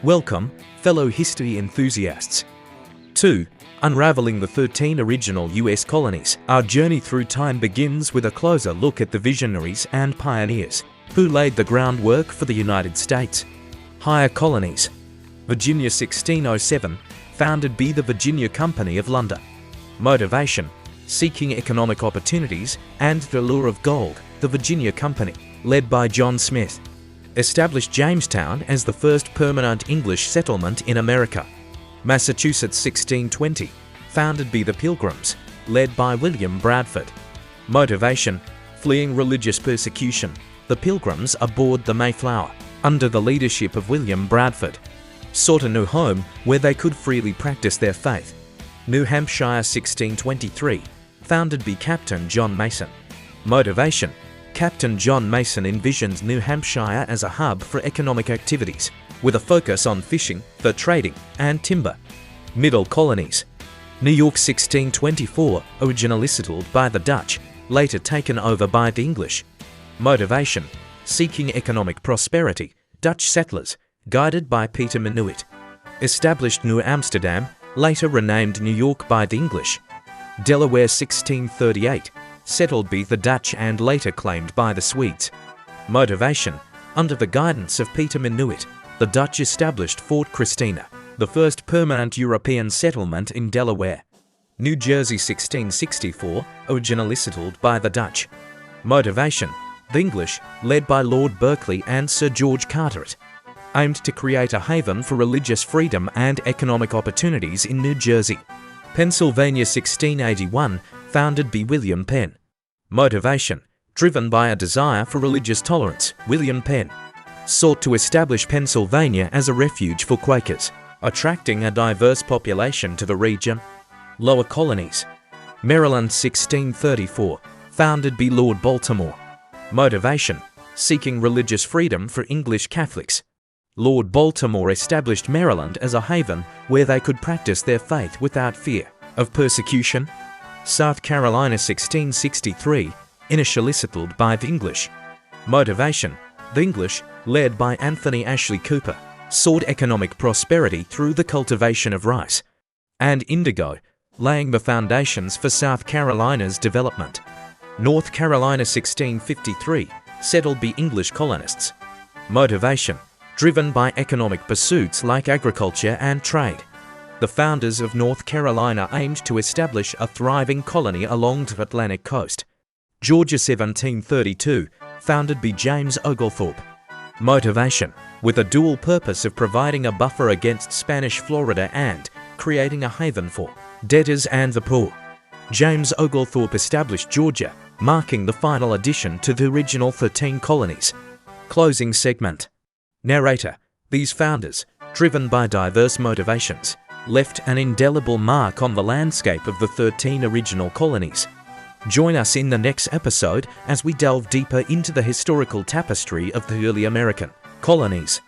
Welcome, fellow history enthusiasts. 2. Unraveling the 13 original US colonies. Our journey through time begins with a closer look at the visionaries and pioneers who laid the groundwork for the United States. Higher colonies. Virginia 1607, founded by the Virginia Company of London. Motivation: seeking economic opportunities and the lure of gold, the Virginia Company, led by John Smith, established Jamestown as the first permanent English settlement in America. Massachusetts 1620, founded by the Pilgrims, led by William Bradford. Motivation: fleeing religious persecution, the Pilgrims aboard the Mayflower, under the leadership of William Bradford, sought a new home where they could freely practice their faith. New Hampshire 1623, founded by Captain John Mason. Motivation: Captain John Mason envisioned New Hampshire as a hub for economic activities, with a focus on fishing, fur trading, and timber. Middle colonies. New York 1624, originally settled by the Dutch, later taken over by the English. Motivation: seeking economic prosperity, Dutch settlers, guided by Peter Minuit, established New Amsterdam, later renamed New York by the English. Delaware 1638, settled by the Dutch and later claimed by the Swedes. Motivation: under the guidance of Peter Minuit, the Dutch established Fort Christina, the first permanent European settlement in Delaware. New Jersey 1664, originally settled by the Dutch. Motivation: the English, led by Lord Berkeley and Sir George Carteret, aimed to create a haven for religious freedom and economic opportunities in New Jersey. Pennsylvania 1681, founded by William Penn. Motivation: driven by a desire for religious tolerance, William Penn sought to establish Pennsylvania as a refuge for Quakers, attracting a diverse population to the region. Lower colonies. Maryland 1634, founded by Lord Baltimore. Motivation: seeking religious freedom for English Catholics. Lord Baltimore established Maryland as a haven where they could practice their faith without fear of persecution. South Carolina 1663, initially settled by the English. Motivation: the English, led by Anthony Ashley Cooper, sought economic prosperity through the cultivation of rice and indigo, laying the foundations for South Carolina's development. North Carolina 1653, settled by English colonists. Motivation: driven by economic pursuits like agriculture and trade. The founders of North Carolina aimed to establish a thriving colony along the Atlantic coast. Georgia 1732, founded by James Oglethorpe. Motivation: with a dual purpose of providing a buffer against Spanish Florida and creating a haven for debtors and the poor. James Oglethorpe established Georgia, marking the final addition to the original 13 colonies. Closing segment. Narrator: these founders, driven by diverse motivations, left an indelible mark on the landscape of the 13 original colonies. Join us in the next episode as we delve deeper into the historical tapestry of the early American colonies.